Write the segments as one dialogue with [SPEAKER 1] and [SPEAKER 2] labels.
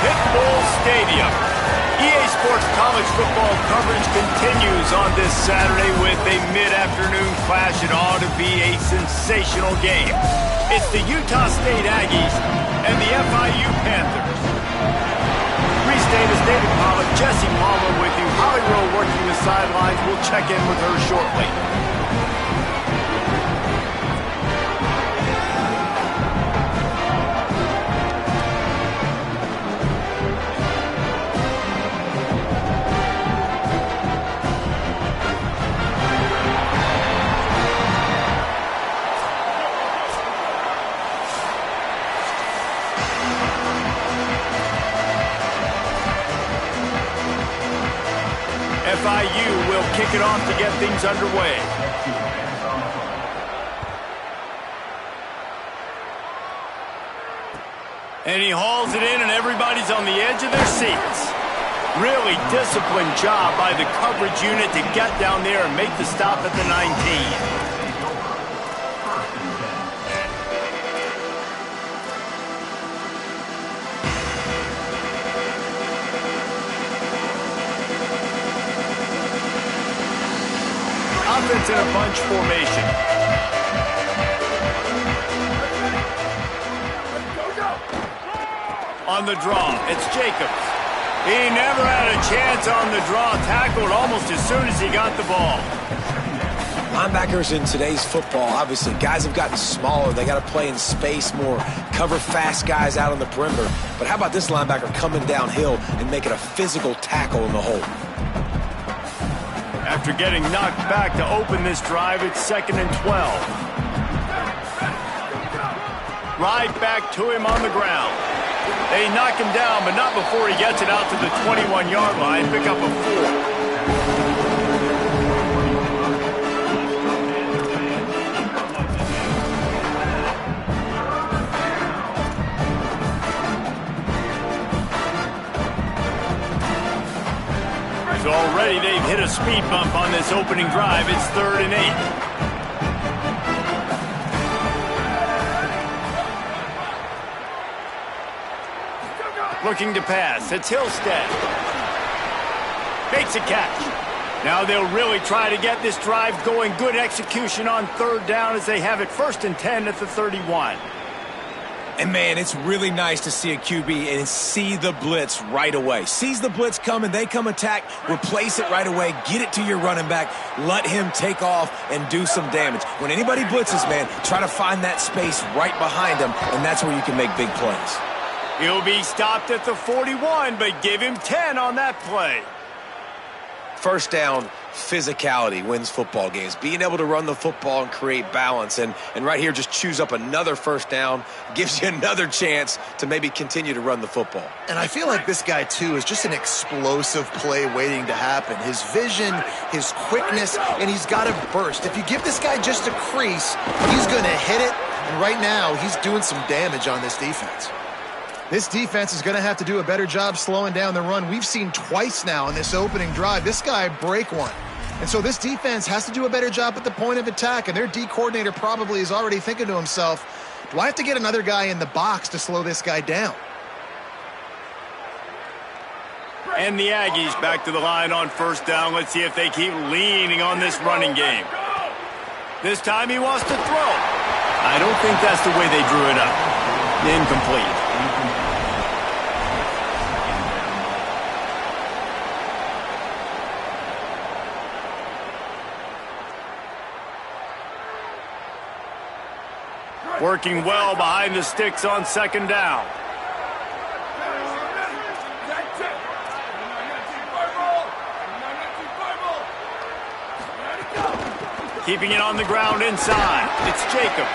[SPEAKER 1] Pitbull Stadium. EA Sports college football coverage continues on this Saturday with a mid-afternoon clash. It ought to be a sensational game. It's the Utah State Aggies and the FIU Panthers. Free State is David Pollock, Jesse Palmer with you. Holly Rowe working the sidelines. We'll check in with her shortly. FIU will kick it off to get things underway. And he hauls it in, and everybody's on the edge of their seats. Really disciplined job by the coverage unit to get down there and make the stop at the 19. Offense in a bunch formation. On the draw, it's Jacobs. He never had a chance on the draw. Tackled almost as soon as he got the ball.
[SPEAKER 2] Linebackers in today's football, obviously, guys have gotten smaller. They got to play in space more, cover fast guys out on the perimeter. But how about this linebacker coming downhill and making a physical tackle in the hole?
[SPEAKER 1] After getting knocked back to open this drive, it's 2nd and 12. Right back to him on the ground. They knock him down, but not before he gets it out to the 21-yard line. Pick up a 4. So already they've hit a speed bump on this opening drive. It's 3rd and 8. Looking to pass. It's Hillstead. Makes a catch. Now they'll really try to get this drive going. Good execution on 3rd down as they have it 1st and 10 at the 31.
[SPEAKER 2] And, man, it's really nice to see a QB and see the blitz right away. Sees the blitz coming, they come attack, replace it right away, get it to your running back, let him take off and do some damage. When anybody blitzes, man, try to find that space right behind him, and that's where you can make big plays.
[SPEAKER 1] He'll be stopped at the 41, but give him 10 on that play.
[SPEAKER 2] First down, physicality wins football games. Being able to run the football and create balance. And right here, just choose up another first down. Gives you another chance to maybe continue to run the football.
[SPEAKER 3] And I feel like this guy, too, is just an explosive play waiting to happen. His vision, his quickness, and he's got a burst. If you give this guy just a crease, he's going to hit it. And right now, he's doing some damage on this defense. This defense is going to have to do a better job slowing down the run. We've seen twice now in this opening drive this guy break one. And so this defense has to do a better job at the point of attack, and their D coordinator probably is already thinking to himself, do I have to get another guy in the box to slow this guy down?
[SPEAKER 1] And the Aggies back to the line on 1st down. Let's see if they keep leaning on this running game. This time he wants to throw. I don't think that's the way they drew it up. Incomplete. Working well behind the sticks on 2nd down. Keeping it on the ground inside. It's Jacobs.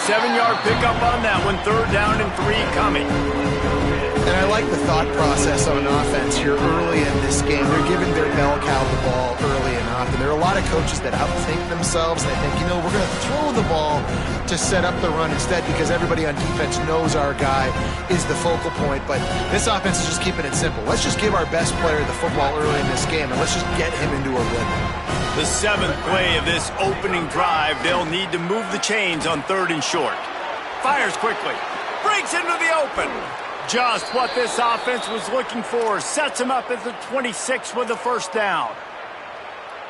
[SPEAKER 1] 7-yard pickup on that one. 3rd down and 3 coming.
[SPEAKER 3] And I like the thought process on offense here early in this game. They're giving their bell cow the ball early and often. There are a lot of coaches that outthink themselves. They think, you know, we're going to throw the ball to set up the run instead because everybody on defense knows our guy is the focal point. But this offense is just keeping it simple. Let's just give our best player the football early in this game, and let's just get him into a rhythm.
[SPEAKER 1] The 7th play of this opening drive. They'll need to move the chains on 3rd and short. Fires quickly. Breaks into the open. Just what this offense was looking for. Sets him up at the 26 with the first down.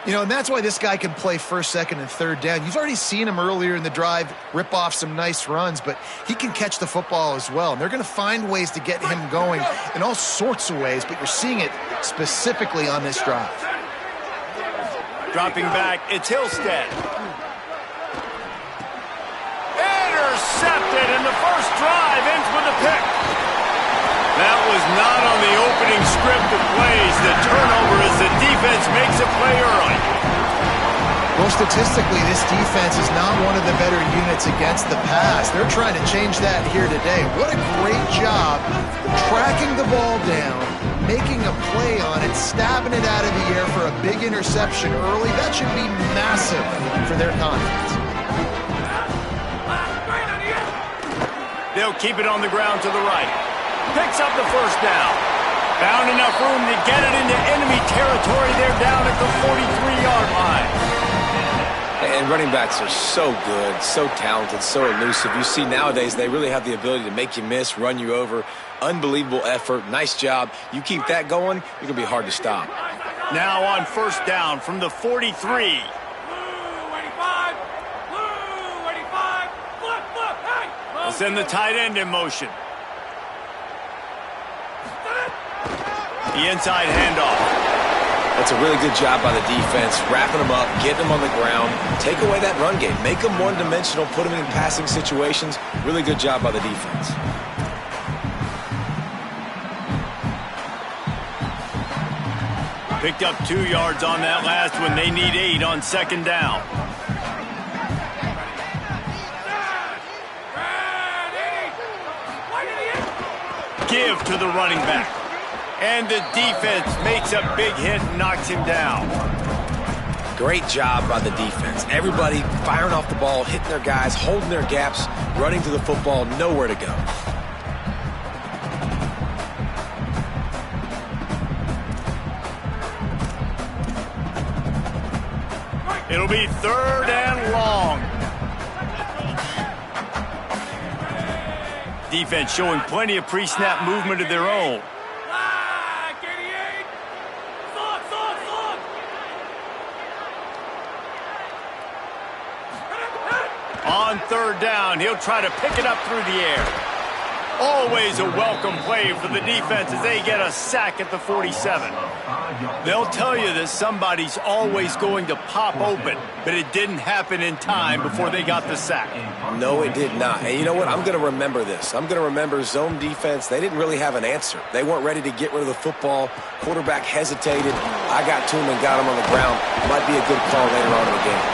[SPEAKER 3] You know, and that's why this guy can play first, second, and third down. You've already seen him earlier in the drive rip off some nice runs, but he can catch the football as well. And they're going to find ways to get him going in all sorts of ways, but you're seeing it specifically on this drive.
[SPEAKER 1] Dropping back, it's Hillstead. Intercepted, and the first drive ends with a pick. That was not on the opening script of plays. The turnover as the defense makes a play early.
[SPEAKER 3] Well, statistically, this defense is not one of the better units against the pass. They're trying to change that here today. What a great job tracking the ball down, making a play on it, stabbing it out of the air for a big interception early. That should be massive for their confidence.
[SPEAKER 1] They'll keep it on the ground to the right. Picks up the first down. Found enough room to get it into enemy territory. They're down at the 43-yard line.
[SPEAKER 2] And running backs are so good, so talented, so elusive. You see nowadays they really have the ability to make you miss, run you over. Unbelievable effort. Nice job. You keep that going, you're going to be hard to stop.
[SPEAKER 1] Now on first down from the 43. They'll send the tight end in motion. The inside handoff.
[SPEAKER 2] That's a really good job by the defense, wrapping them up, getting them on the ground, take away that run game, make them one-dimensional, put them in passing situations. Really good job by the defense.
[SPEAKER 1] Picked up 2 yards on that last one. They need 8 on second down. Give to the running back. And the defense makes a big hit and knocks him down.
[SPEAKER 2] Great job by the defense. Everybody firing off the ball, hitting their guys, holding their gaps, running to the football, nowhere to go.
[SPEAKER 1] It'll be third and long. Defense showing plenty of pre-snap movement of their own. On third down, he'll try to pick it up through the air. Always a welcome play for the defense as they get a sack at the 47. They'll tell you that somebody's always going to pop open, but it didn't happen in time before they got the sack.
[SPEAKER 2] No, it did not. And you know what? I'm going to remember this. I'm going to remember zone defense. They didn't really have an answer. They weren't ready to get rid of the football. Quarterback hesitated. I got to him and got him on the ground. Might be a good call later on in the game.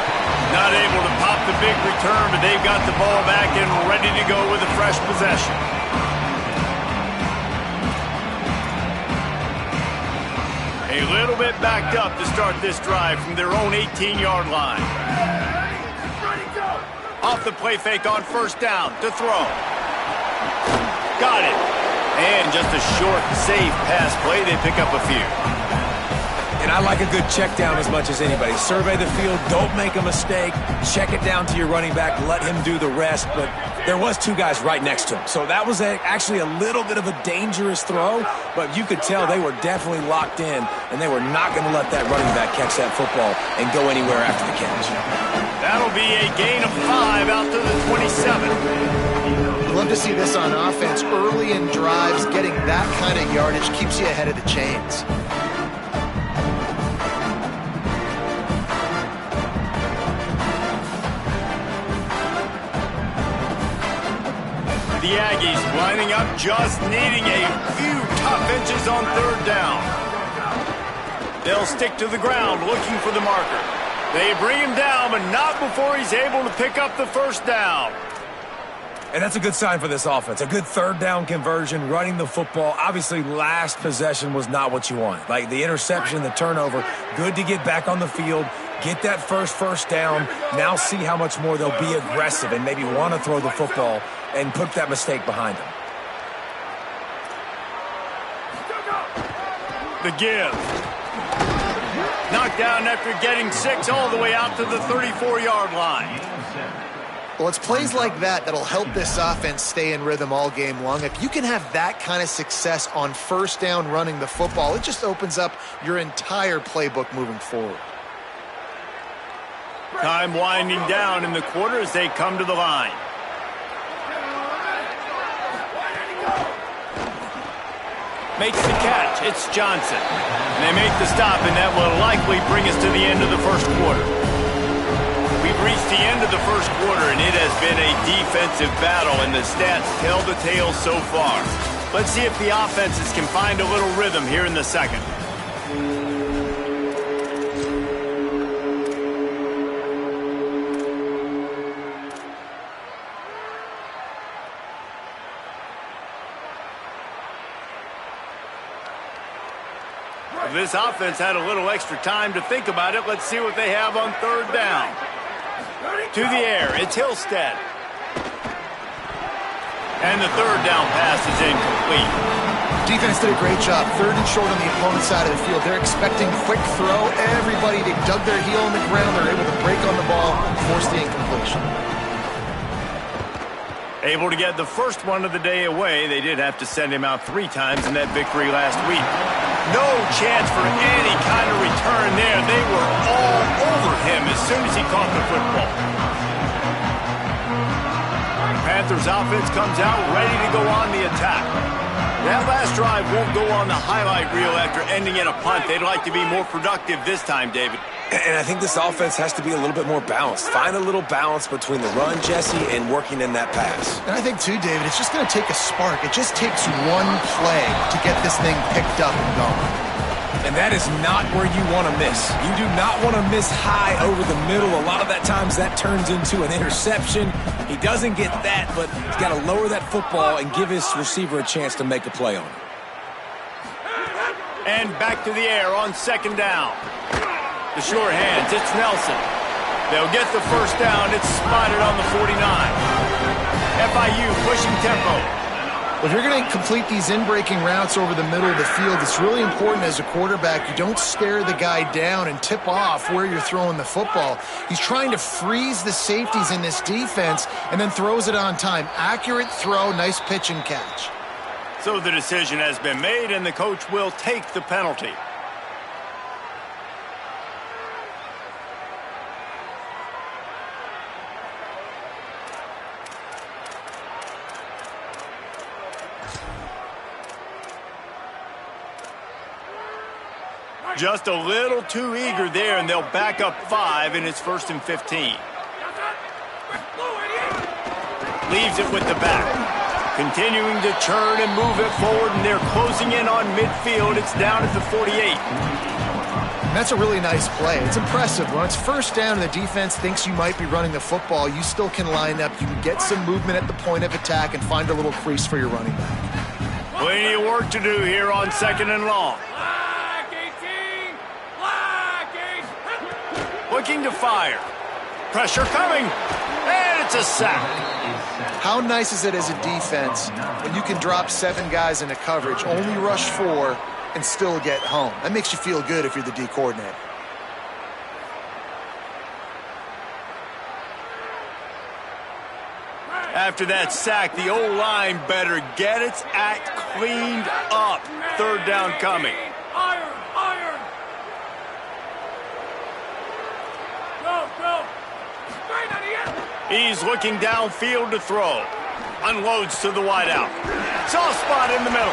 [SPEAKER 1] Not able to pop the big return, but they've got the ball back and ready to go with a fresh possession. A little bit backed up to start this drive from their own 18-yard line. Off the play fake on first down to throw. Got it. And just a short, safe pass play. They pick up a few.
[SPEAKER 2] And I like a good check down as much as anybody. Survey the field, don't make a mistake, check it down to your running back, let him do the rest. But there was 2 guys right next to him. So that was actually a little bit of a dangerous throw, but you could tell they were definitely locked in, and they were not going to let that running back catch that football and go anywhere after the catch.
[SPEAKER 1] That'll be a gain of 5 out to the 27.
[SPEAKER 3] I'd love to see this on offense. Early in drives, getting that kind of yardage keeps you ahead of the chains.
[SPEAKER 1] The Aggies lining up, just needing a few tough inches on third down. They'll stick to the ground looking for the marker. They bring him down, but not before he's able to pick up the first down.
[SPEAKER 2] And that's a good sign for this offense. A good third down conversion, running the football. Obviously, last possession was not what you want. Like the interception, the turnover, good to get back on the field, get that first down. Now see how much more they'll be aggressive and maybe want to throw the football and put that mistake behind them.
[SPEAKER 1] The give. Knocked down after getting 6 all the way out to the 34-yard line.
[SPEAKER 3] Well, it's plays like that that'll help this offense stay in rhythm all game long. If you can have that kind of success on first down running the football, it just opens up your entire playbook moving forward.
[SPEAKER 1] Time winding down in the quarter as they come to the line. Makes the catch. It's Johnson. And they make the stop, and that will likely bring us to the end of the first quarter. We've reached the end of the first quarter, and it has been a defensive battle, and the stats tell the tale so far. Let's see if the offenses can find a little rhythm here in the second. This offense had a little extra time to think about it. Let's see what they have on third down. To the air, it's Hillstead. And the third down pass is incomplete.
[SPEAKER 3] Defense did a great job. Third and short on the opponent's side of the field. They're expecting quick throw. Everybody, they dug their heel on the ground. They're able to break on the ball and force the incompletion.
[SPEAKER 1] Able to get the first one of the day away. They did have to send him out 3 times in that victory last week. No chance for any kind of return there. They were all over him as soon as he caught the football. Panthers offense comes out ready to go on the attack. That last drive won't go on the highlight reel after ending in a punt. They'd like to be more productive this time, David.
[SPEAKER 2] And I think this offense has to be a little bit more balanced. Find a little balance between the run, Jesse, and working in that pass.
[SPEAKER 3] And I think, too, David, it's just going to take a spark. It just takes one play to get this thing picked up and going.
[SPEAKER 2] And that is not where you want to miss. You do not want to miss high over the middle. A lot of that times that turns into an interception. He doesn't get that, but he's got to lower that football and give his receiver a chance to make a play on it.
[SPEAKER 1] And back to the air on second down. The short hands, it's Nelson. They'll get the first down. It's spotted on the 49. FIU pushing tempo.
[SPEAKER 3] Well, if you're going to complete these in-breaking routes over the middle of the field, it's really important as a quarterback you don't stare the guy down and tip off where you're throwing the football. He's trying to freeze the safeties in this defense and then throws it on time. Accurate throw, nice pitch and catch.
[SPEAKER 1] So the decision has been made, and the coach will take the penalty. Just a little too eager there, and they'll back up 5, and it's 1st and 15. Leaves it with the back. Continuing to churn and move it forward, and they're closing in on midfield. It's down at the 48.
[SPEAKER 3] And that's a really nice play. It's impressive. When it's first down and the defense thinks you might be running the football, you still can line up. You can get some movement at the point of attack and find a little crease for your running back.
[SPEAKER 1] Plenty of work to do here on 2nd and long. Looking to fire. Pressure coming. And it's a sack.
[SPEAKER 3] How nice is it as a defense when you can drop 7 guys into coverage, only rush 4, and still get home? That makes you feel good if you're the D coordinator.
[SPEAKER 1] After that sack, the O-line better get its act cleaned up. 3rd down coming. He's looking downfield to throw. Unloads to the wideout. Soft spot in the middle.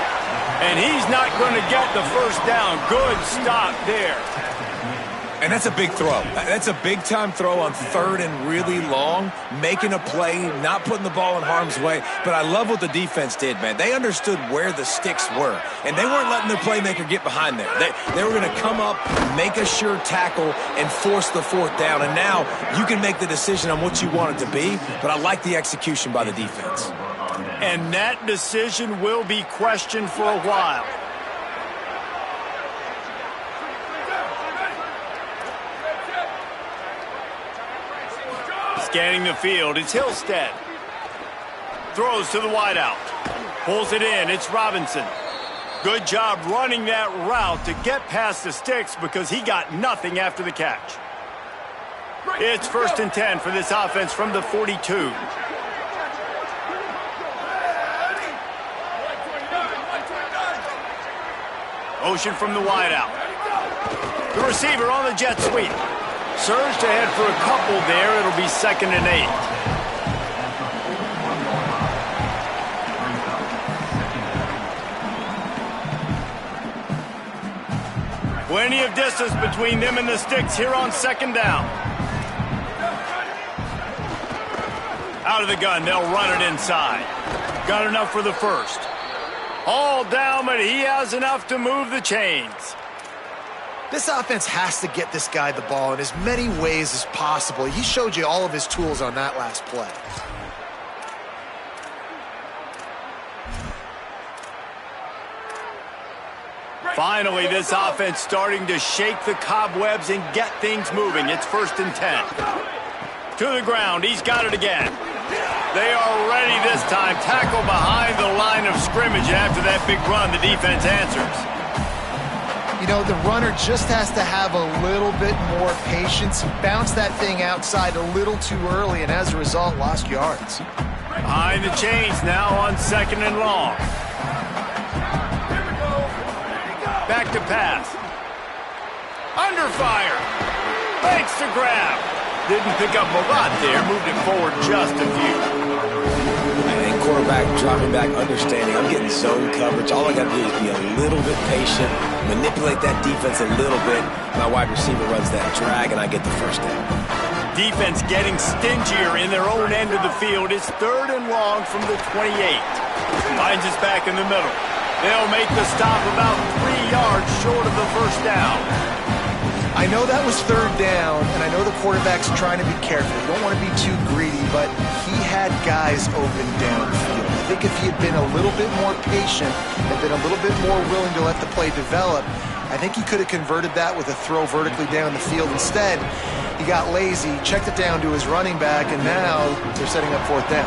[SPEAKER 1] And he's not going to get the first down. Good stop there.
[SPEAKER 2] And that's a big throw. That's a big-time throw on 3rd and really long, making a play, not putting the ball in harm's way. But I love what the defense did, man. They understood where the sticks were, and they weren't letting their playmaker get behind there. They were going to come up, make a sure tackle, and force the 4th down. And now you can make the decision on what you want it to be, but I like the execution by the defense.
[SPEAKER 1] And that decision will be questioned for a while. Scanning the field, it's Hillstead. Throws to the wideout. Pulls it in, it's Robinson. Good job running that route to get past the sticks because he got nothing after the catch. It's 1st and 10 for this offense from the 42. Motion from the wideout. The receiver on the jet sweep. Surged ahead for a couple there. It'll be 2nd and 8. Plenty of distance between them and the sticks here on 2nd down. Out of the gun, they'll run it inside. Got enough for the first. All down, but he has enough to move the chains.
[SPEAKER 3] This offense has to get this guy the ball in as many ways as possible. He showed you all of his tools on that last play.
[SPEAKER 1] Finally, this offense starting to shake the cobwebs and get things moving. It's 1st and 10. To the ground, he's got it again. They are ready this time. Tackle behind the line of scrimmage, and after that big run, the defense answers.
[SPEAKER 3] You know, the runner just has to have a little bit more patience. He bounced that thing outside a little too early, and as a result, lost yards.
[SPEAKER 1] Behind the chains now on 2nd and long. Back to pass. Under fire. Fakes to grab. Didn't pick up a lot there. Moved it forward just a few.
[SPEAKER 2] And quarterback dropping back, understanding. I'm getting zone coverage. All I got to do is be a little bit patient, manipulate that defense a little bit. My wide receiver runs that drag, and I get the first down.
[SPEAKER 1] Defense getting stingier in their own end of the field. It's 3rd and long from the 28. Finds us back in the middle. They'll make the stop about 3 yards short of the first down.
[SPEAKER 3] I know that was 3rd down, and I know the quarterback's trying to be careful. You don't want to be too greedy, but he had guys open downfield. I think if he had been a little bit more patient and been a little bit more willing to let the play develop, I think he could have converted that with a throw vertically down the field. Instead, he got lazy, checked it down to his running back, and now they're setting up 4th down.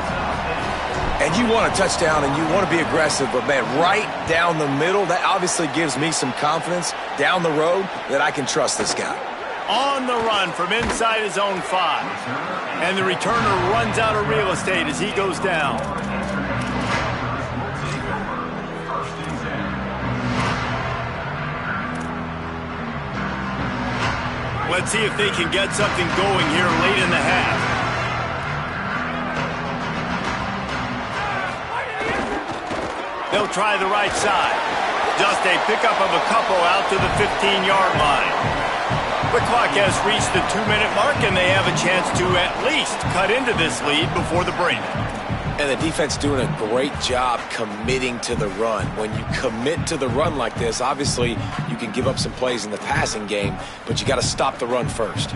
[SPEAKER 2] And you want a touchdown and you want to be aggressive, but man, right down the middle, that obviously gives me some confidence down the road that I can trust this guy.
[SPEAKER 1] On the run from inside his own 5. And the returner runs out of real estate as he goes down. Let's see if they can get something going here late in the half. They'll try the right side. Just a pickup of a couple out to the 15-yard line. The clock has reached the 2-minute mark, and they have a chance to at least cut into this lead before the break.
[SPEAKER 2] And the defense doing a great job committing to the run. When you commit to the run like this, obviously you can give up some plays in the passing game, but you got to stop the run first.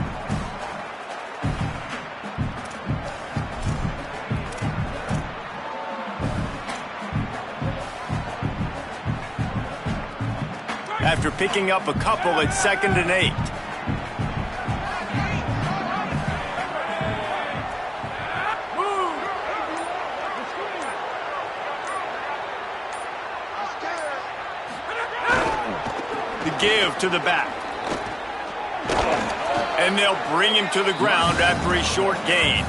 [SPEAKER 1] After picking up a couple at 2nd and 8. The give to the back. And they'll bring him to the ground after a short gain.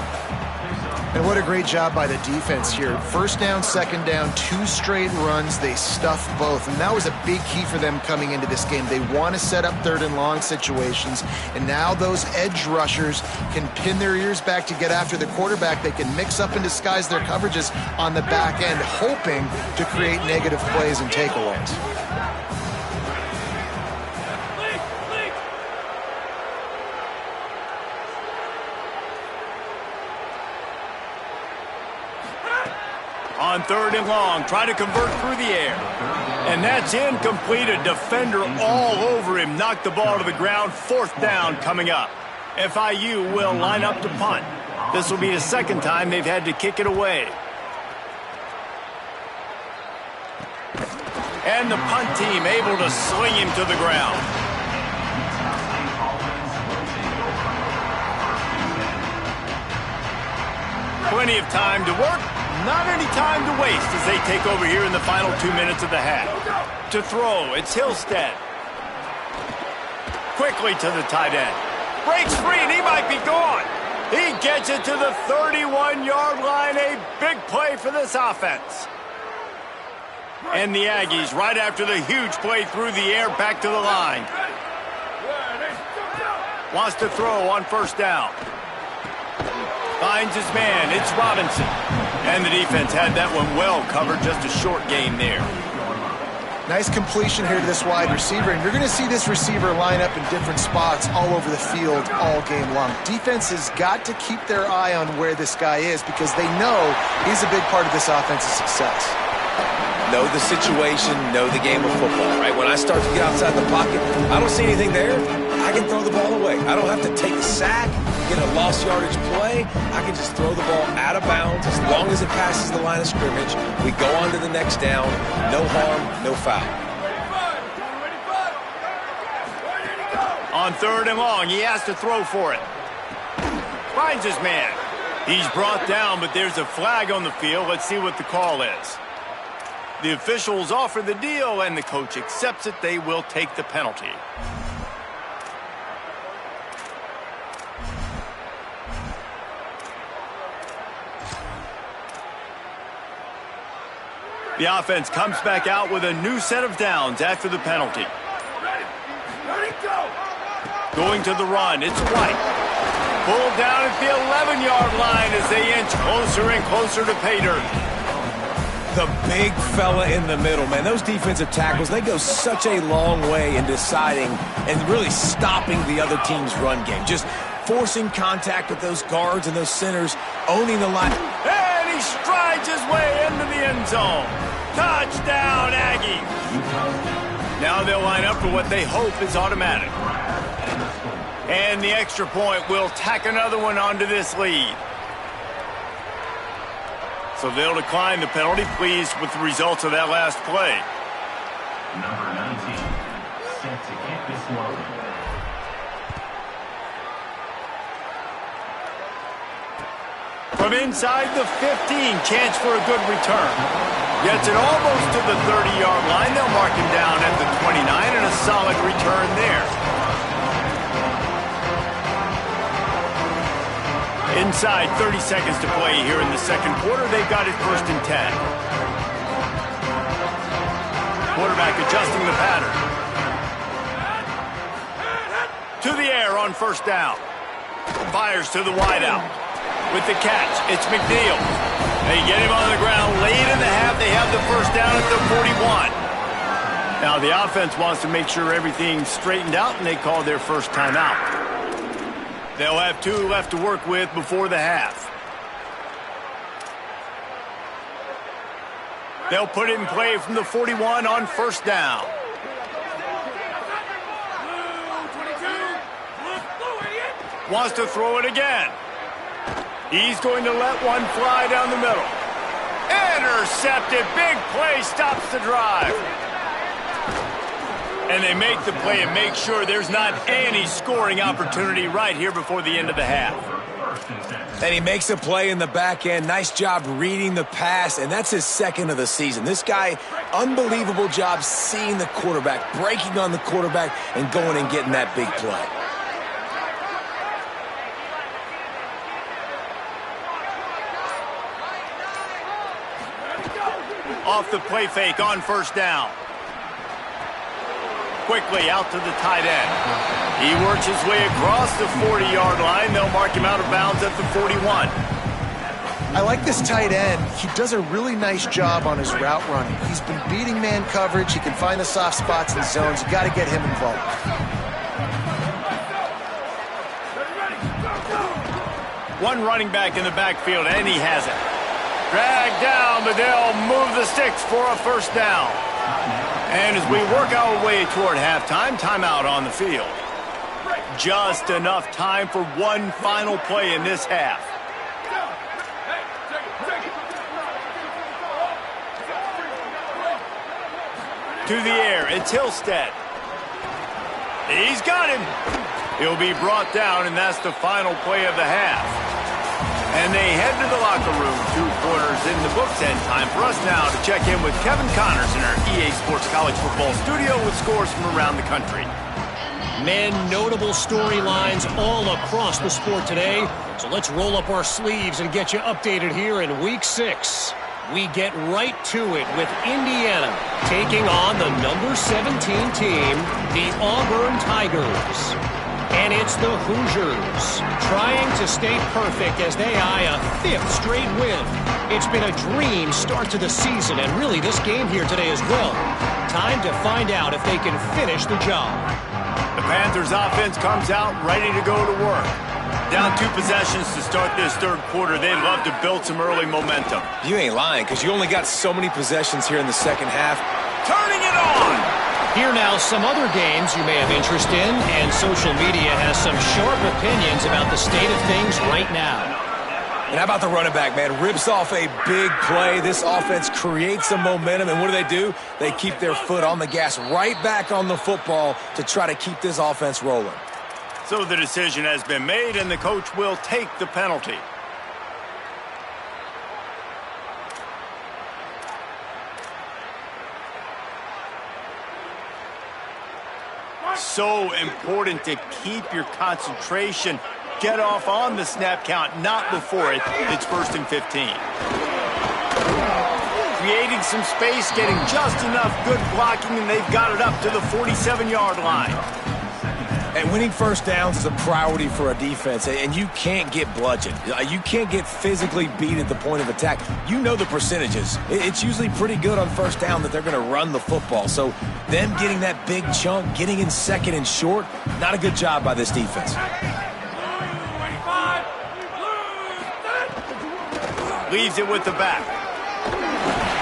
[SPEAKER 3] And what a great job by the defense here. 1st down, 2nd down, 2 straight runs. They stuffed both. And that was a big key for them coming into this game. They want to set up 3rd and long situations. And now those edge rushers can pin their ears back to get after the quarterback. They can mix up and disguise their coverages on the back end, hoping to create negative plays and takeaways.
[SPEAKER 1] On 3rd and long, try to convert through the air. And that's incomplete. A defender all over him. Knocked the ball to the ground. 4th down coming up. FIU will line up to punt. This will be the 2nd time they've had to kick it away. And the punt team able to sling him to the ground. Plenty of time to work. Not any time to waste as they take over here in the final 2 minutes of the half. To throw, it's Hillstead. Quickly to the tight end. breaks free, and he might be gone. He gets it to the 31-yard line. A big play for this offense. And the Aggies, right after the huge play through the air, back to the line. Wants to throw on first down. Finds his man. It's Robinson. And the defense had that one well covered. Just a short gain there.
[SPEAKER 3] Nice completion here to this wide receiver, and you're going to see this receiver line up in different spots all over the field all game long. Defense has got to keep their eye on where this guy is because they know he's a big part of this offense's success.
[SPEAKER 2] Know the situation, know the game of football, right? When I start to get outside the pocket, I don't see anything there, I can throw the ball away. I don't have to take a sack, get a lost yardage play. I can just throw the ball out of bounds as long as it passes the line of scrimmage. We go on to the next down. No harm, no foul.
[SPEAKER 1] On 3rd and long, he has to throw for it. Finds his man. He's brought down, but there's a flag on the field. Let's see what the call is. The officials offer the deal, and the coach accepts it. They will take the penalty. The offense comes back out with a new set of downs after the penalty. Going to the run, it's White. Pulled down at the 11-yard line as they inch closer and closer to pay dirt.
[SPEAKER 2] The big fella in the middle, man. Those defensive tackles, they go such a long way in deciding and really stopping the other team's run game. Just forcing contact with those guards and those centers, owning the line.
[SPEAKER 1] And he strides his way into the end zone. Touchdown, Aggie. Now they'll line up for what they hope is automatic. And the extra point will tack another one onto this lead. So they'll decline the penalty, pleased with the results of that last play.
[SPEAKER 4] Number 19, set to kick this one.
[SPEAKER 1] From inside the 15, chance for a good return. Gets it almost to the 30-yard line. They'll mark him down at the 29, and a solid return there. Inside 30 seconds to play here in the second quarter. They've got it 1st and 10. Quarterback adjusting the pattern. To the air on first down. Fires to the wideout. With the catch, it's McNeil. They get him on the ground late in the half. They have the first down at the 41. Now the offense wants to make sure everything's straightened out, and they call their first timeout. They'll have 2 left to work with before the half. They'll put it in play from the 41 on first down. Wants to throw it again. He's going to let one fly down the middle. Intercepted. Big play stops the drive. And they make the play and make sure there's not any scoring opportunity right here before the end of the half.
[SPEAKER 2] And he makes a play in the back end. Nice job reading the pass, and that's his 2nd of the season. This guy, unbelievable job seeing the quarterback, breaking on the quarterback, and going and getting that big play.
[SPEAKER 1] Off the play fake on first down. Quickly out to the tight end. He works his way across the 40-yard line. They'll mark him out of bounds at the 41.
[SPEAKER 3] I like this tight end. He does a really nice job on his route running. He's been beating man coverage. He can find the soft spots in zones. You got to get him involved.
[SPEAKER 1] One running back in the backfield, and he has it. Dragged down, but they'll move the sticks for a first down. And as we work our way toward halftime, timeout on the field. Just enough time for one final play in this half. To the air, it's Hillstead. He's got him. He'll be brought down, and that's the final play of the half. And they head to the locker room, 2 quarters in the books, and time for us now to check in with Kevin Connors in our EA Sports College Football studio with scores from around the country.
[SPEAKER 5] Men, notable storylines all across the sport today. So let's roll up our sleeves and get you updated here in Week 6. We get right to it with Indiana taking on the number 17 team, the Auburn Tigers. And it's the Hoosiers trying to stay perfect as they eye a 5th straight win. It's been a dream start to the season, and really this game here today as well. Time to find out if they can finish the job.
[SPEAKER 1] The Panthers offense comes out ready to go to work. Down 2 possessions to start this third quarter. They'd love to build some early momentum.
[SPEAKER 2] You ain't lying, because you only got so many possessions here in the second half.
[SPEAKER 1] Turning it on!
[SPEAKER 5] Here now, some other games you may have interest in, and social media has some sharp opinions about the state of things right now.
[SPEAKER 2] And how about the running back, man? Rips off a big play. This offense creates some momentum, and what do? They keep their foot on the gas, right back on the football to try to keep this offense rolling.
[SPEAKER 1] So the decision has been made, and the coach will take the penalty. So important to keep your concentration. Get off on the snap count, not before it. It's 1st and 15. Creating some space, getting just enough good blocking, and they've got it up to the 47-yard line.
[SPEAKER 2] And winning first downs is a priority for a defense, and you can't get bludgeoned. You can't get physically beat at the point of attack. You know the percentages. It's usually pretty good on first down that they're going to run the football. So them getting that big chunk, getting in second and short, not a good job by this defense.
[SPEAKER 1] Leaves it with the back.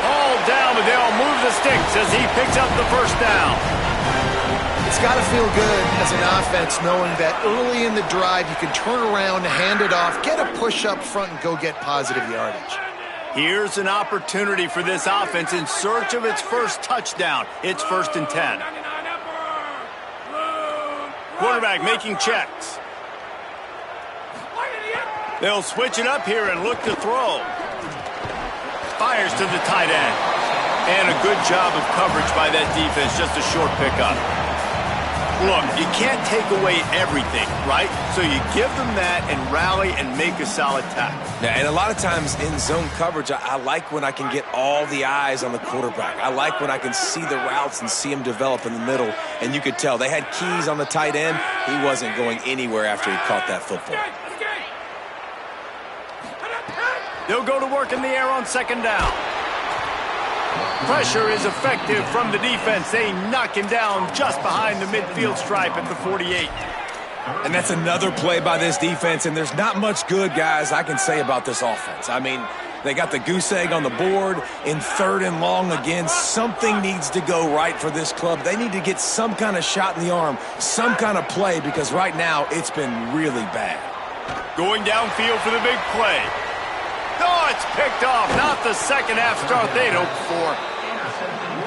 [SPEAKER 1] All down, but they'll move the sticks as he picks up the first down.
[SPEAKER 3] It's got to feel good as an offense knowing that early in the drive you can turn around, hand it off, get a push up front, and go get positive yardage.
[SPEAKER 1] Here's an opportunity for this offense in search of its first touchdown. It's 1st and 10. Quarterback making checks. They'll switch it up here and look to throw. Fires to the tight end. And a good job of coverage by that defense, just a short pickup. Look, you can't take away everything, right? So you give them that and rally and make a solid tackle.
[SPEAKER 2] Yeah, and a lot of times in zone coverage, I like when I can get all the eyes on the quarterback. I like when I can see the routes and see him develop in the middle. And you could tell they had keys on the tight end. He wasn't going anywhere after he caught that football.
[SPEAKER 1] They'll go to work in the air on 2nd down. Pressure is effective from the defense. They knock him down just behind the midfield stripe at the 48.
[SPEAKER 2] And that's another play by this defense, and there's not much good, guys, I can say about this offense. I mean, they got the goose egg on the board in 3rd and long again. Something needs to go right for this club. They need to get some kind of shot in the arm, some kind of play, because right now it's been really bad.
[SPEAKER 1] Going downfield for the big play. Oh, it's picked off. Not the second half start they'd hoped for.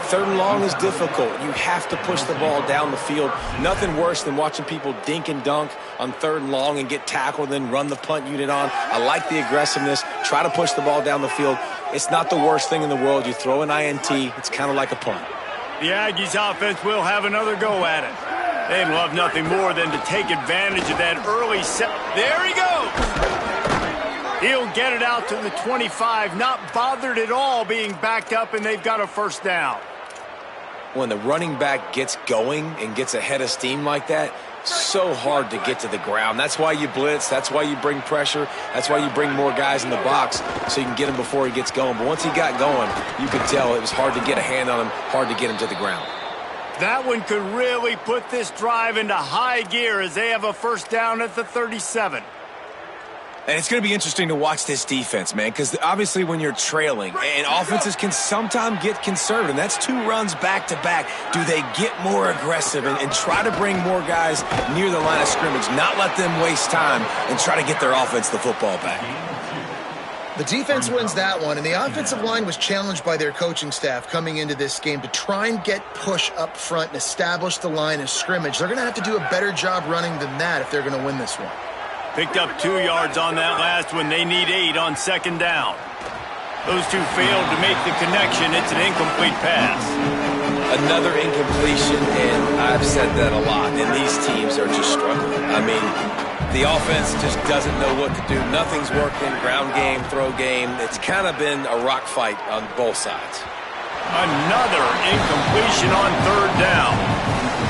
[SPEAKER 2] 3rd and long is difficult. You have to push the ball down the field. Nothing worse than watching people dink and dunk on 3rd and long and get tackled, then run the punt unit on. I like the aggressiveness. Try to push the ball down the field. It's not the worst thing in the world. You throw an INT, it's kind of like a punt.
[SPEAKER 1] The Aggies offense will have another go at it. They'd love nothing more than to take advantage of that early set. There he goes. He'll get it out to the 25, not bothered at all being backed up, and they've got a first down.
[SPEAKER 2] When the running back gets going and gets ahead of steam like that, so hard to get to the ground. That's why you blitz. That's why you bring pressure. That's why you bring more guys in the box so you can get him before he gets going. But once he got going, you could tell it was hard to get a hand on him, hard to get him to the ground.
[SPEAKER 1] That one could really put this drive into high gear as they have a first down at the 37.
[SPEAKER 2] And it's going to be interesting to watch this defense, man, because obviously when you're trailing, and offenses can sometimes get conservative, and that's 2 runs back-to-back. Do they get more aggressive and try to bring more guys near the line of scrimmage, not let them waste time, and try to get their offense the football back?
[SPEAKER 3] The defense wins that one, and the offensive line was challenged by their coaching staff coming into this game to try and get push up front and establish the line of scrimmage. They're going to have to do a better job running than that if they're going to win this one.
[SPEAKER 1] Picked up 2 yards on that last one. They need 8 on 2nd down. Those two failed to make the connection. It's an incomplete pass.
[SPEAKER 2] Another incompletion, and I've said that a lot, and these teams are just struggling. I mean, the offense just doesn't know what to do. Nothing's working, ground game, throw game. It's kind of been a rock fight on both sides.
[SPEAKER 1] Another incompletion on third down.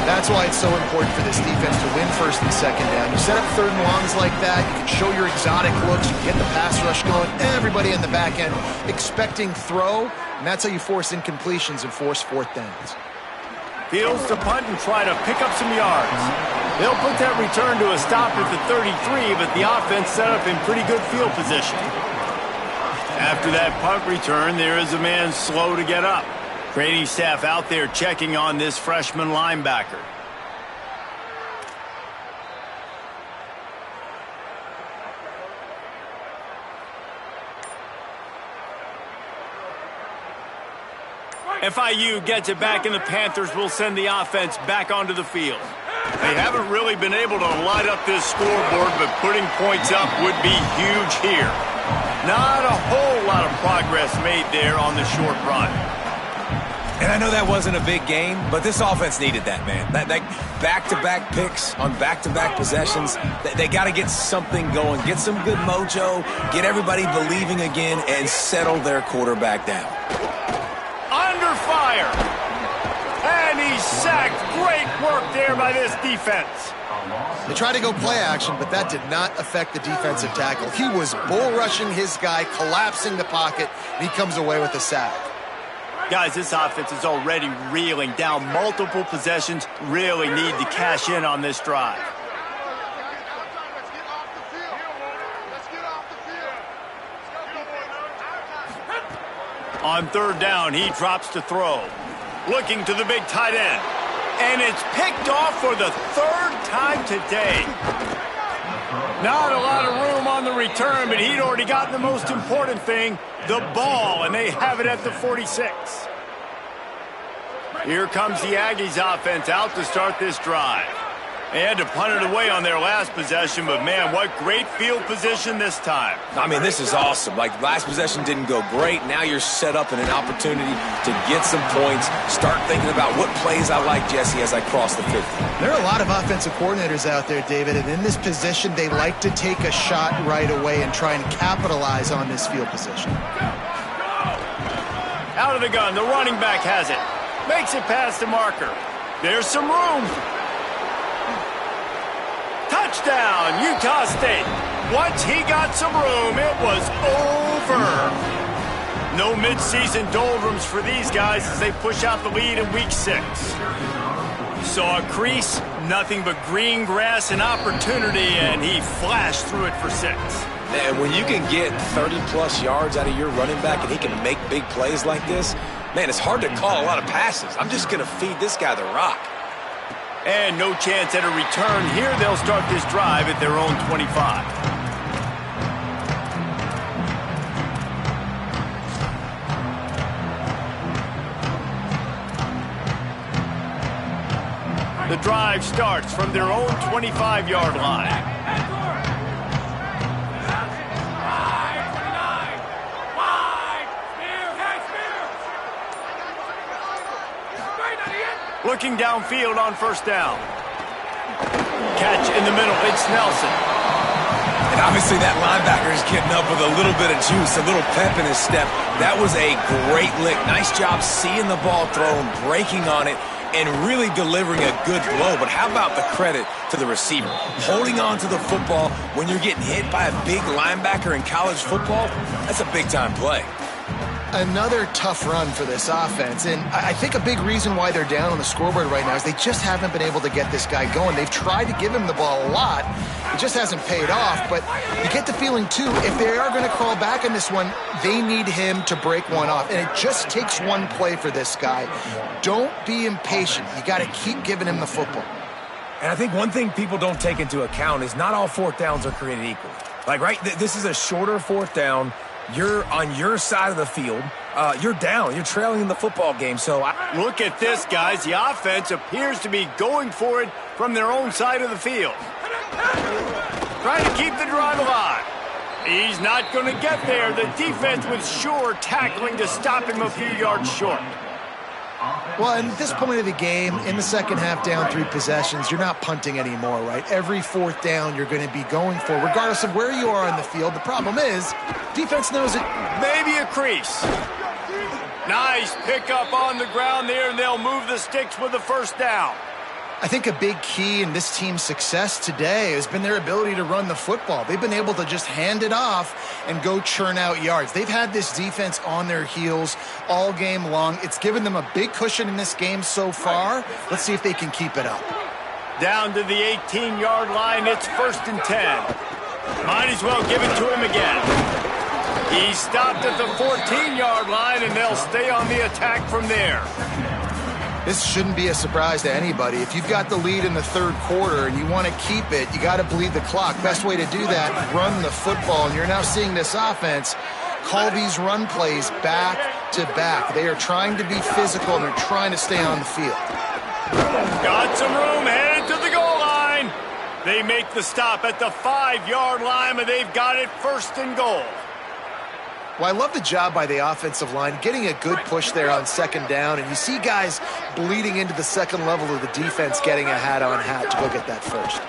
[SPEAKER 3] That's why it's so important for this defense to win first and second down. You set up third and longs like that, you can show your exotic looks, you get the pass rush going, everybody in the back end expecting throw, and that's how you force incompletions and force fourth downs.
[SPEAKER 1] Fields to punt and try to pick up some yards. They'll put that return to a stop at the 33, but the offense set up in pretty good field position. After that punt return, there is a man slow to get up. Training staff out there checking on this freshman linebacker. FIU gets it back, and the Panthers will send the offense back onto the field. They haven't really been able to light up this scoreboard, but putting points up would be huge here. Not a whole lot of progress made there on the short run.
[SPEAKER 2] And I know that wasn't a big game, but this offense needed that, man. That back-to-back picks on back-to-back possessions, they got to get something going, get some good mojo, get everybody believing again, and settle their quarterback down.
[SPEAKER 1] Under fire. And he's sacked. Great work there by this defense.
[SPEAKER 3] They tried to go play action, but that did not affect the defensive tackle. He was bull rushing his guy, collapsing the pocket, and he comes away with a sack.
[SPEAKER 1] Guys, this offense is already reeling down multiple possessions. Really need to cash in on this drive. On third down, he drops to throw. Looking to the big tight end. And it's picked off for the third time today. Not a lot of room on the return, but he'd already gotten the most important thing, the ball, and they have it at the 46. Here comes the Aggies offense out to start this drive. They had to punt it away on their last possession, but man, what great field position this time.
[SPEAKER 2] I mean, this is awesome. Like, last possession didn't go great. Now you're set up in an opportunity to get some points. Start thinking about what plays I like, Jesse, as I cross the 50.
[SPEAKER 3] There are a lot of offensive coordinators out there, David, and in this position, they like to take a shot right away and try and capitalize on this field position.
[SPEAKER 1] Out of the gun, the running back has it. Makes it past the marker. There's some room. Touchdown, Utah State. Once he got some room, it was over. No midseason doldrums for these guys as they push out the lead in week 6. Saw a crease, nothing but green grass and opportunity, and he flashed through it for 6.
[SPEAKER 2] And when you can get 30-plus yards out of your running back and he can make big plays like this, man, it's hard to call a lot of passes. I'm just going to feed this guy the rock.
[SPEAKER 1] And no chance at a return here. They'll start this drive at their own 25. The drive starts from their own 25-yard line. Looking downfield on first down. Catch in the middle. It's Nelson.
[SPEAKER 2] And obviously that linebacker is getting up with a little bit of juice, a little pep in his step. That was a great lick. Nice job seeing the ball thrown, breaking on it, and really delivering a good blow. But how about the credit to the receiver? Holding on to the football when you're getting hit by a big linebacker in college football, that's a big-time play.
[SPEAKER 3] Another tough run for this offense, and I think a big reason why they're down on the scoreboard right now is they just haven't been able to get this guy going. They've tried to give him the ball a lot. It just hasn't paid off, but you get the feeling, too, if they are going to crawl back in this one, they need him to break one off, and it just takes one play for this guy. Don't be impatient. You got to keep giving him the football.
[SPEAKER 2] And I think one thing people don't take into account is not all fourth downs are created equal. Like, right, this is a shorter fourth down. You're on your side of the field. You're down. You're trailing in the football game. So
[SPEAKER 1] look at this, guys. The offense appears to be going for it from their own side of the field. Trying to keep the drive alive. He's not going to get there. The defense was sure tackling to stop him a few yards short.
[SPEAKER 3] Well, and at this point of the game, in the second half, down 3 possessions, you're not punting anymore, right? Every fourth down you're going to be going for, regardless of where you are on the field. The problem is, defense knows it.
[SPEAKER 1] Maybe a crease. Nice pickup on the ground there, and they'll move the sticks with the first down.
[SPEAKER 3] I think a big key in this team's success today has been their ability to run the football. They've been able to just hand it off and go churn out yards. They've had this defense on their heels all game long. It's given them a big cushion in this game so far. Let's see if they can keep it up.
[SPEAKER 1] Down to the 18-yard line, it's 1st and 10. Might as well give it to him again. He stopped at the 14-yard line, and they'll stay on the attack from there.
[SPEAKER 3] This shouldn't be a surprise to anybody. If you've got the lead in the third quarter and you want to keep it, you got to bleed the clock. Best way to do that, run the football. And you're now seeing this offense call these run plays back to back. They are trying to be physical, and they're trying to stay on the field.
[SPEAKER 1] Got some room, headed to the goal line. They make the stop at the 5-yard line, but they've got it 1st and goal.
[SPEAKER 3] Well, I love the job by the offensive line, getting a good push there on 2nd down, and you see guys bleeding into the second level of the defense getting a hat-on-hat to go get that first.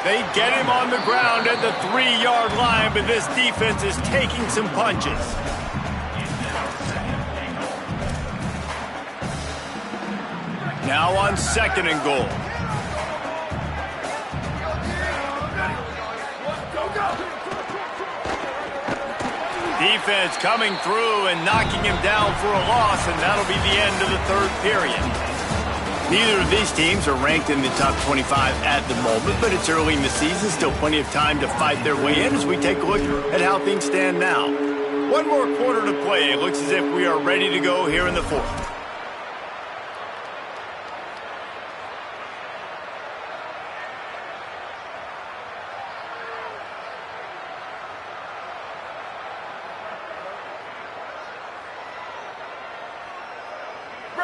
[SPEAKER 1] They get him on the ground at the 3-yard line, but this defense is taking some punches. Now on 2nd and goal. Defense coming through and knocking him down for a loss, and that'll be the end of the 3rd period. Neither of these teams are ranked in the top 25 at the moment, but it's early in the season, still plenty of time to fight their way in as we take a look at how things stand now. One more quarter to play. It looks as if we are ready to go here in the 4th.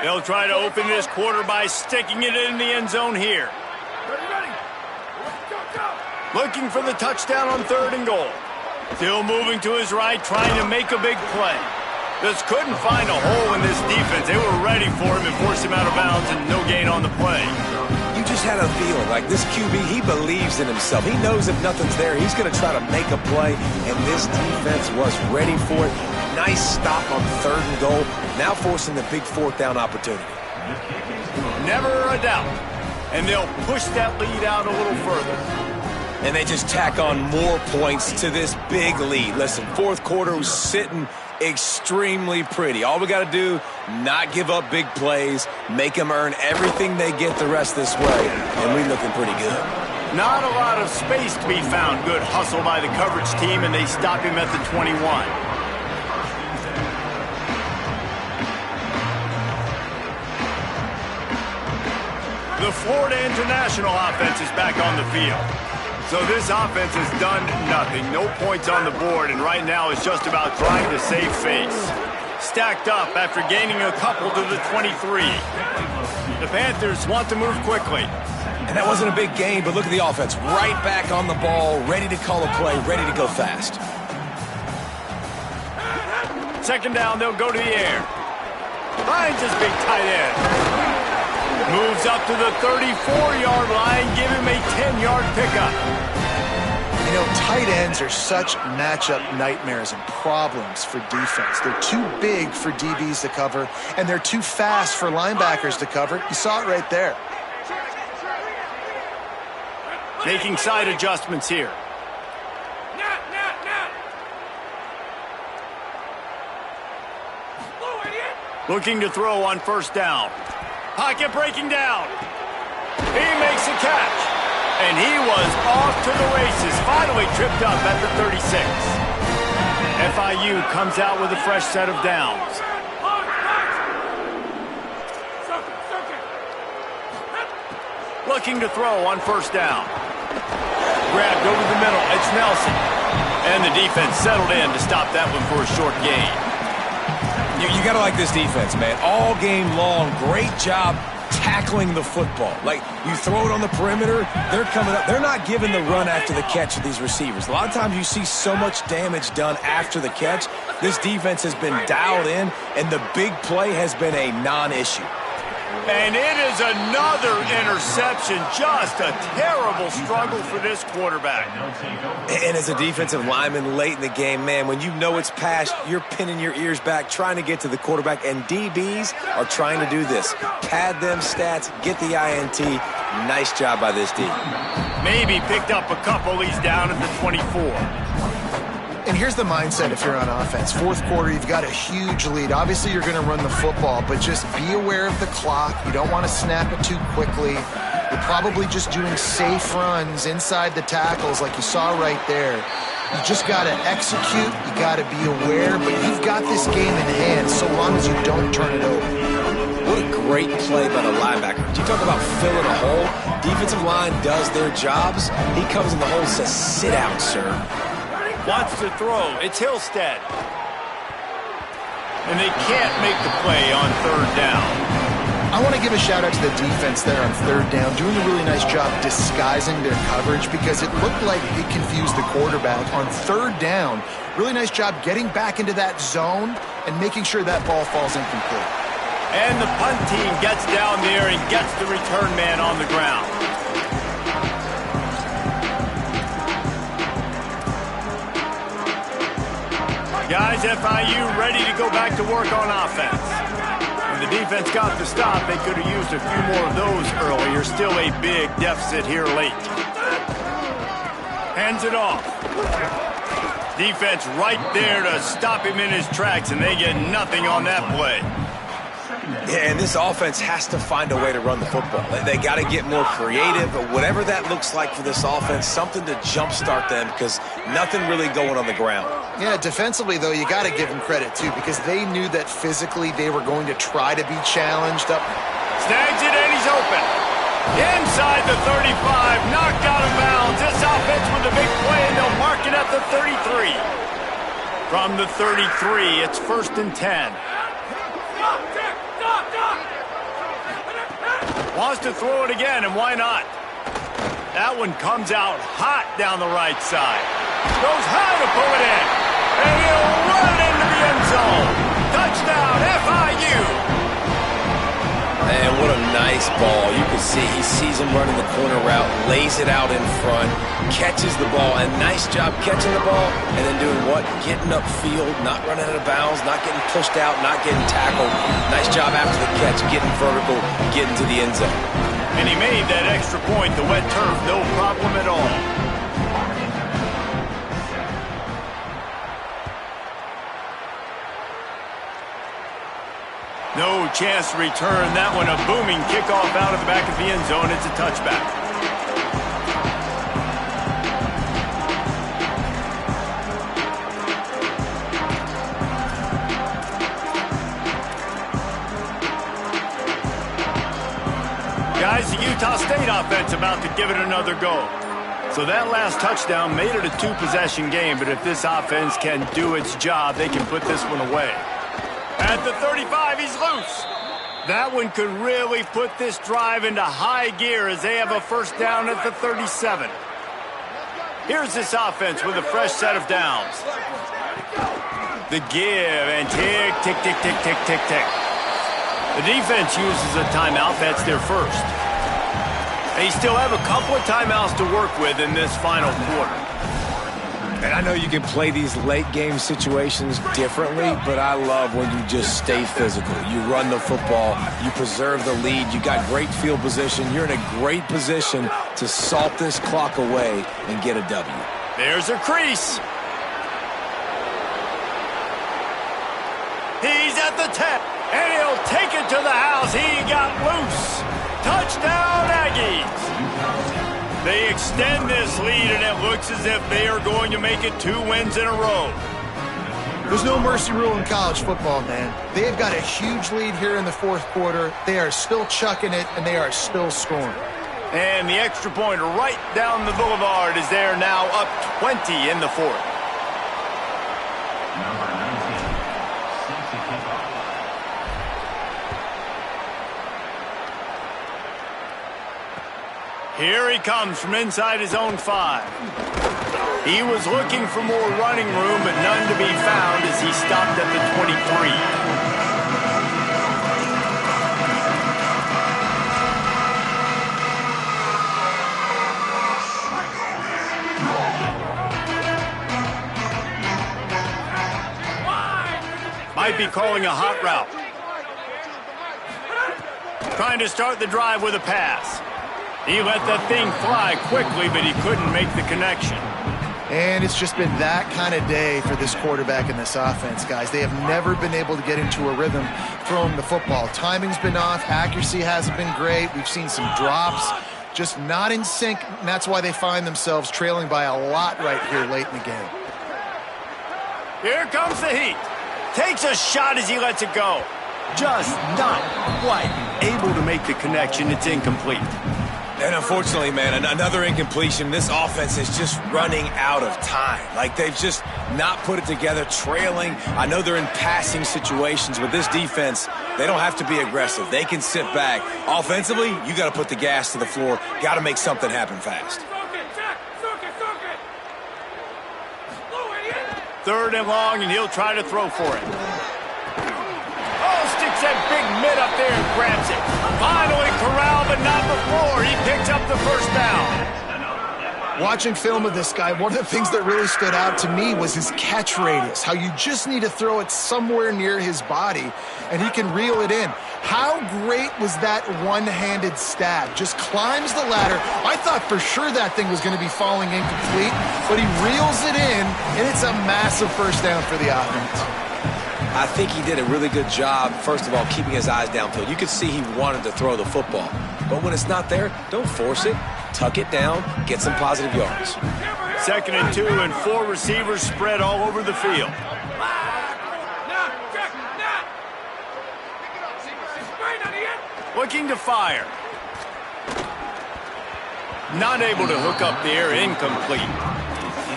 [SPEAKER 1] They'll try to open this quarter by sticking it in the end zone here. Looking for the touchdown on 3rd and goal. Still moving to his right, trying to make a big play. Just couldn't find a hole in this defense. They were ready for him and forced him out of bounds, and no gain on the play.
[SPEAKER 2] You just had a feeling like this QB, he believes in himself. He knows if nothing's there, he's going to try to make a play, and this defense was ready for it. Nice stop on 3rd and goal, now forcing the big 4th down opportunity.
[SPEAKER 1] Never a doubt. And they'll push that lead out a little further.
[SPEAKER 2] And they just tack on more points to this big lead. Listen, 4th quarter was sitting extremely pretty. All we got to do, not give up big plays, make them earn everything they get the rest this way, and we're looking pretty good.
[SPEAKER 1] Not a lot of space to be found. Good hustle by the coverage team, and they stop him at the 21. The Florida International offense is back on the field. So this offense has done nothing. No points on the board, and right now it's just about trying to save face. Stacked up after gaining a couple to the 23. The Panthers want to move quickly.
[SPEAKER 2] And that wasn't a big gain, but look at the offense. Right back on the ball, ready to call a play, ready to go fast.
[SPEAKER 1] 2nd down, they'll go to the air. Finds his big tight end. Moves up to the 34-yard line, give him a 10-yard pickup.
[SPEAKER 3] You know, tight ends are such matchup nightmares and problems for defense. They're too big for DBs to cover, and they're too fast for linebackers to cover. You saw it right there.
[SPEAKER 1] Making side adjustments here. Looking to throw on 1st down. Pocket breaking down. He makes a catch. And he was off to the races. Finally tripped up at the 36. FIU comes out with a fresh set of downs. Looking to throw on 1st down. Grabbed over the middle. It's Nelson. And the defense settled in to stop that one for a short gain.
[SPEAKER 2] You got to like this defense, man. All game long, great job tackling the football. Like, you throw it on the perimeter, they're coming up. They're not giving the run after the catch of these receivers. A lot of times you see so much damage done after the catch. This defense has been dialed in, and the big play has been a non-issue.
[SPEAKER 1] And it is another interception. Just a terrible struggle for this quarterback.
[SPEAKER 2] And as a defensive lineman late in the game, man, when you know it's past, you're pinning your ears back, trying to get to the quarterback. And DBs are trying to do this. Pad them stats, get the INT. Nice job by this D.
[SPEAKER 1] Maybe picked up a couple. He's down at the 24.
[SPEAKER 3] And here's the mindset if you're on offense. Fourth quarter, you've got a huge lead. Obviously, you're going to run the football, but just be aware of the clock. You don't want to snap it too quickly. You're probably just doing safe runs inside the tackles like you saw right there. You just got to execute. You got to be aware, but you've got this game in hand so long as you don't turn it over.
[SPEAKER 2] What a great play by the linebacker. You talk about filling a hole. Defensive line does their jobs. He comes in the hole and says, sit down, sir.
[SPEAKER 1] Wants to throw. It's Hillstead. And they can't make the play on third down.
[SPEAKER 3] I want to give a shout-out to the defense there on third down, doing a really nice job disguising their coverage because it looked like it confused the quarterback. On third down, really nice job getting back into that zone and making sure that ball falls incomplete.
[SPEAKER 1] And the punt team gets down there and gets the return man on the ground. Guys, FIU ready to go back to work on offense. When the defense got the stop, they could have used a few more of those earlier. Still a big deficit here late. Hands it off. Defense right there to stop him in his tracks, and they get nothing on that play.
[SPEAKER 2] Yeah, and this offense has to find a way to run the football. They got to get more creative, but whatever that looks like for this offense, something to jumpstart them because nothing really going on the ground.
[SPEAKER 3] Yeah, defensively, though, you got to give them credit, too, because they knew that physically they were going to try to be challenged up.
[SPEAKER 1] Snags it, and he's open. Inside the 35, knocked out of bounds. This offense with a big play, and they'll mark it at the 33. From the 33, it's 1st and 10. Wants to throw it again, and why not? That one comes out hot down the right side. Goes high to pull it in. And he'll run it into the end zone. Touchdown, FIU.
[SPEAKER 2] And what a nice ball. You can see he sees him running the corner route, lays it out in front, catches the ball, and nice job catching the ball, and then doing what? Getting upfield, not running out of bounds, not getting pushed out, not getting tackled. Nice job after the catch, getting vertical, getting to the end zone.
[SPEAKER 1] And he made that extra point, the wet turf, no problem at all. No chance to return that one. A booming kickoff out of the back of the end zone. It's a touchback. Guys, the Utah State offense about to give it another go. So that last touchdown made it a two-possession game, but if this offense can do its job, they can put this one away. At the 35, he's loose. That one could really put this drive into high gear as they have a first down at the 37. Here's this offense with a fresh set of downs. The give and tick, tick, tick, tick, tick, tick, tick. The defense uses a timeout. That's their first. They still have a couple of timeouts to work with in this final quarter.
[SPEAKER 2] And I know you can play these late game situations differently, but I love when you just stay physical. You run the football, you preserve the lead, you got great field position, you're in a great position to salt this clock away and get a W.
[SPEAKER 1] There's a crease. He's at the 10, and he'll take it to the house. He got loose. Touchdown, Aggies. They extend this lead, and it looks as if they are going to make it 2 wins in a row.
[SPEAKER 3] There's no mercy rule in college football, man. They've got a huge lead here in the fourth quarter. They are still chucking it, and they are still scoring.
[SPEAKER 1] And the extra point right down the boulevard is there now, up 20 in the fourth.
[SPEAKER 4] Number 19, set to kick off.
[SPEAKER 1] Here he comes from inside his own 5. He was looking for more running room, but none to be found as he stopped at the 23. Might be calling a hot route. Trying to start the drive with a pass. He let that thing fly quickly, but he couldn't make the connection.
[SPEAKER 3] And it's just been that kind of day for this quarterback in this offense, guys. They have never been able to get into a rhythm throwing the football. Timing's been off. Accuracy hasn't been great. We've seen some drops. Just not in sync, and that's why they find themselves trailing by a lot right here late in the game.
[SPEAKER 1] Here comes the heat. Takes a shot as he lets it go. Just not quite able to make the connection. It's incomplete.
[SPEAKER 2] And unfortunately, man, another incompletion. This offense is just running out of time. Like, they've just not put it together, trailing. I know they're in passing situations, but this defense, they don't have to be aggressive. They can sit back. Offensively, you got to put the gas to the floor. Got to make something happen fast.
[SPEAKER 1] 3rd and long, and he'll try to throw for it. Oh, sticks that big mid up there and grabs it. Finally corralled, but not before. He picks up the first down.
[SPEAKER 3] Watching film of this guy, one of the things that really stood out to me was his catch radius, how you just need to throw it somewhere near his body, and he can reel it in. How great was that one-handed stab? Just climbs the ladder. I thought for sure that thing was going to be falling incomplete, but he reels it in, and it's a massive first down for the offense.
[SPEAKER 2] I think he did a really good job, first of all, keeping his eyes downfield. You could see he wanted to throw the football. But when it's not there, don't force it. Tuck it down, get some positive yards.
[SPEAKER 1] 2nd and 2, and 4 receivers spread all over the field. Looking to fire. Not able to hook up the air, incomplete.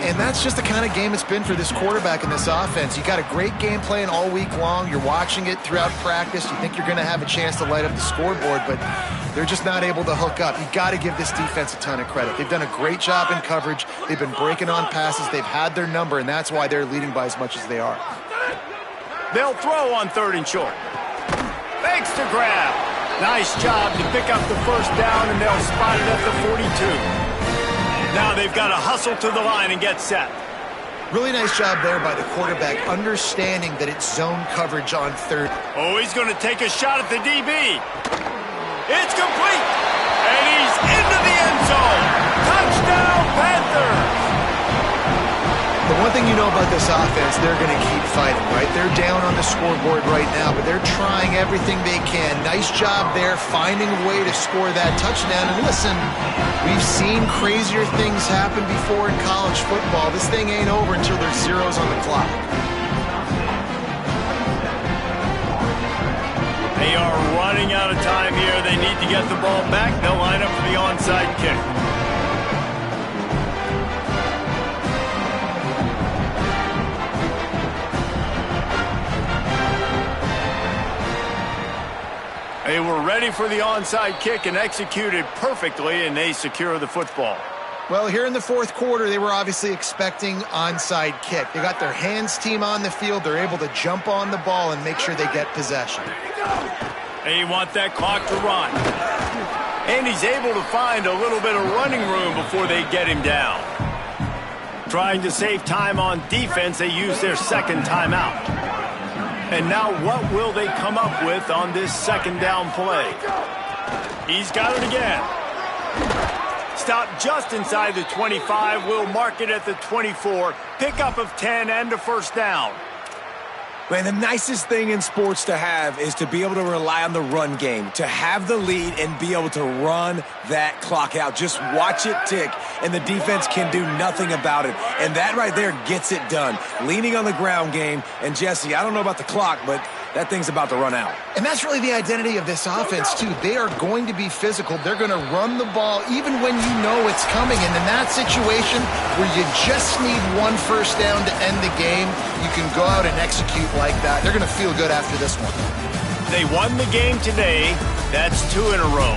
[SPEAKER 3] And that's just the kind of game it's been for this quarterback in this offense. You got a great game plan all week long. You're watching it throughout practice. You think you're going to have a chance to light up the scoreboard, but they're just not able to hook up. You got to give this defense a ton of credit. They've done a great job in coverage. They've been breaking on passes. They've had their number, and that's why they're leading by as much as they are.
[SPEAKER 1] They'll throw on 3rd and short. Fakes to grab. Nice job to pick up the first down, and they'll spot it at the 42. Now they've got to hustle to the line and get set.
[SPEAKER 3] Really nice job there by the quarterback, understanding that it's zone coverage on 3rd.
[SPEAKER 1] Oh, he's going to take a shot at the DB. It's complete. And he's into the end zone. Touchdown, Panthers.
[SPEAKER 3] The one thing you know about this offense, they're going to keep fighting, right? They're down on the scoreboard right now, but they're trying everything they can. Nice job there, finding a way to score that touchdown. And listen, we've seen crazier things happen before in college football. This thing ain't over until there's zeros on the clock.
[SPEAKER 1] They are running out of time here. They need to get the ball back. They'll line up for the onside kick. They were ready for the onside kick and executed perfectly, and they secure the football.
[SPEAKER 3] Well, here in the 4th quarter, they were obviously expecting onside kick. They got their hands team on the field. They're able to jump on the ball and make sure they get possession.
[SPEAKER 1] They want that clock to run. And he's able to find a little bit of running room before they get him down. Trying to save time on defense, they use their 2nd timeout. And now what will they come up with on this 2nd down play? He's got it again. Stop just inside the 25. We'll mark it at the 24. Pickup of 10 and a first down.
[SPEAKER 2] Man, the nicest thing in sports to have is to be able to rely on the run game, to have the lead and be able to run that clock out. Just watch it tick, and the defense can do nothing about it. And that right there gets it done. Leaning on the ground game. And, Jesse, I don't know about the clock, but that thing's about to run out. And that's really the identity of this offense, too. They are going to be physical. They're going to run the ball even when you know it's coming. And in that situation where you just need one first down to end the game, you can go out and execute like that. They're going to feel good after this one.
[SPEAKER 1] They won the game today. That's 2 in a row.